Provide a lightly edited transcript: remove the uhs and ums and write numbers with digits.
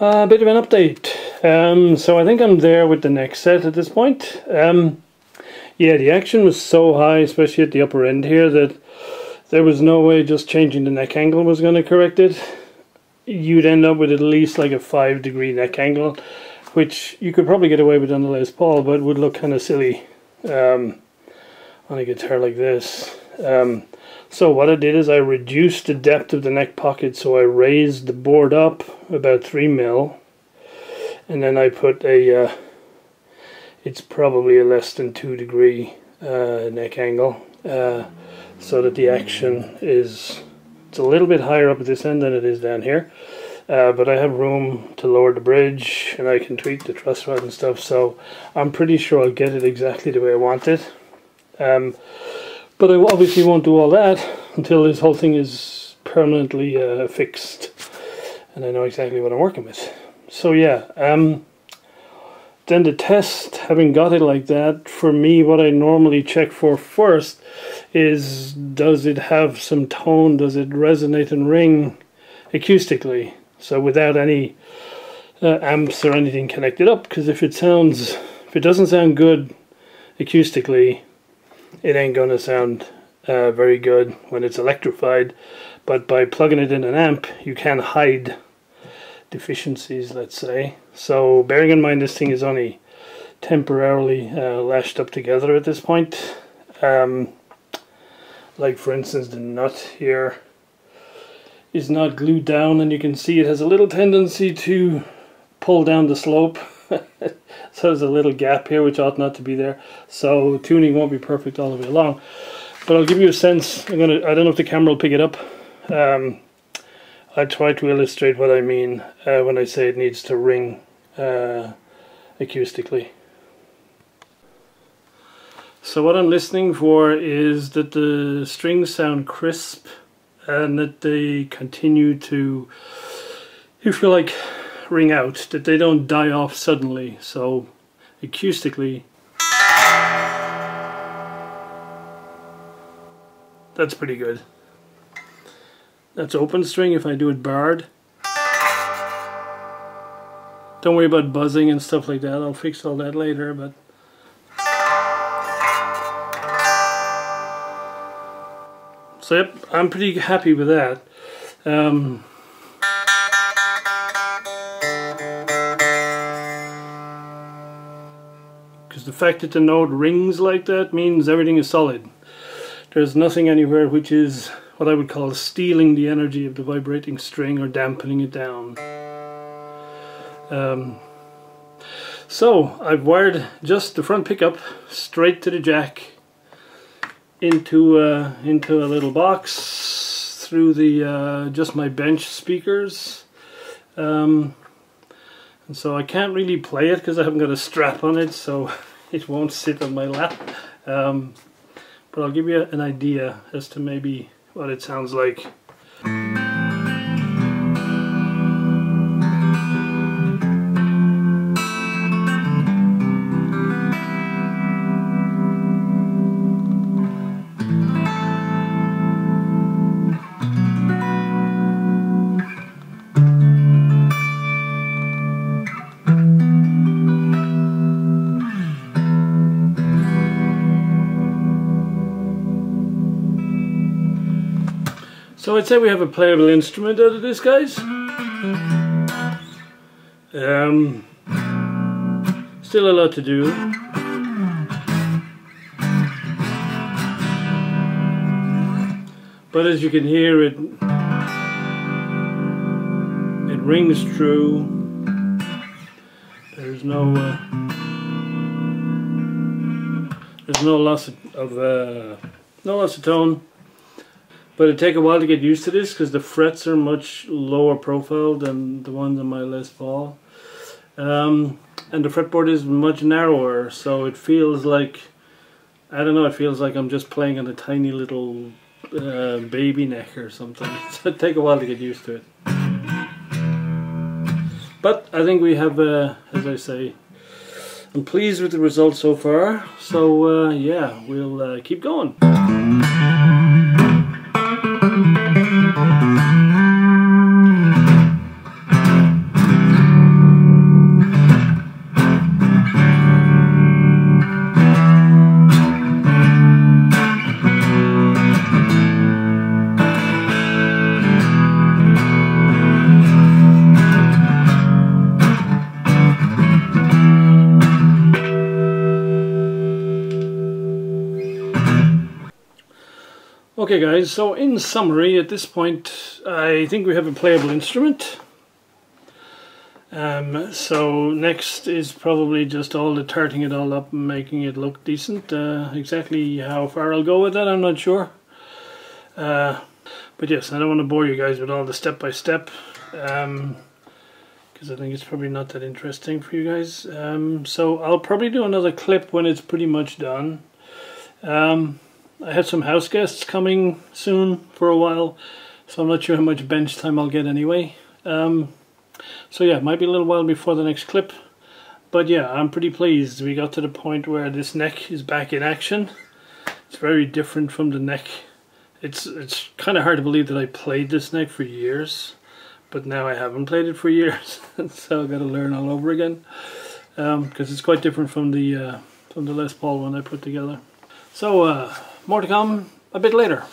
A bit of an update. So I think I'm there with the next set at this point. Yeah, the action was so high, especially at the upper end here, that there was no way just changing the neck angle was going to correct it. You'd end up with at least like a 5-degree neck angle, which you could probably get away with on the Les Paul, but would look kind of silly on a guitar like this. So what I did is I reduced the depth of the neck pocket, so I raised the board up about 3 mil, and then I put a it's probably a less than 2-degree neck angle, so that the action it's a little bit higher up at this end than it is down here, but I have room to lower the bridge and I can tweak the truss rod and stuff, so I'm pretty sure I'll get it exactly the way I want it. But I obviously won't do all that until this whole thing is permanently fixed and I know exactly what I'm working with. So yeah, then the test, having got it like that, for me what I normally check for first is, does it have some tone, does it resonate and ring acoustically, so without any amps or anything connected up, because if it doesn't sound good acoustically, it ain't gonna sound very good when it's electrified. But by plugging it in an amp, you can hide deficiencies, let's say. So bearing in mind this thing is only temporarily lashed up together at this point, like for instance the nut here is not glued down, and you can see it has a little tendency to pull down the slope. So there's a little gap here which ought not to be there, so tuning won't be perfect all the way along, but I'll give you a sense. I don't know if the camera will pick it up. I try to illustrate what I mean when I say it needs to ring acoustically. So what I'm listening for is that the strings sound crisp and that they continue to, if you like, ring out, that they don't die off suddenly. So acoustically, that's pretty good. That's open string if I do it barred. Don't worry about buzzing and stuff like that, I'll fix all that later, but so yep, I'm pretty happy with that. Because the fact that the note rings like that means everything is solid. There's nothing anywhere which is what I would call stealing the energy of the vibrating string or dampening it down. So I've wired just the front pickup straight to the jack into a little box through the just my bench speakers, and so I can't really play it because I haven't got a strap on it, so it won't sit on my lap, but I'll give you an idea as to maybe what it sounds like. So I'd say we have a playable instrument out of this, guys. Still a lot to do. But as you can hear, it rings true. There's no loss of tone. But it'd take a while to get used to this because the frets are much lower profile than the ones on my Les Paul. And the fretboard is much narrower, so it feels like, I don't know, it feels like I'm just playing on a tiny little baby neck or something. So it'd take a while to get used to it. But I think we have, as I say, I'm pleased with the results so far. So yeah, we'll keep going. Okay guys, so in summary, at this point I think we have a playable instrument. So next is probably just all the tarting it all up and making it look decent. Exactly how far I'll go with that, I'm not sure. But yes, I don't want to bore you guys with all the step by step, because I think it's probably not that interesting for you guys. So I'll probably do another clip when it's pretty much done. I have some house guests coming soon for a while, so I'm not sure how much bench time I'll get anyway. So yeah, it might be a little while before the next clip, but yeah, I'm pretty pleased. We got to the point where this neck is back in action. It's very different from the neck. It's kind of hard to believe that I played this neck for years, but now I haven't played it for years, so I've got to learn all over again, because it's quite different from the Les Paul one I put together. So more to come a bit later.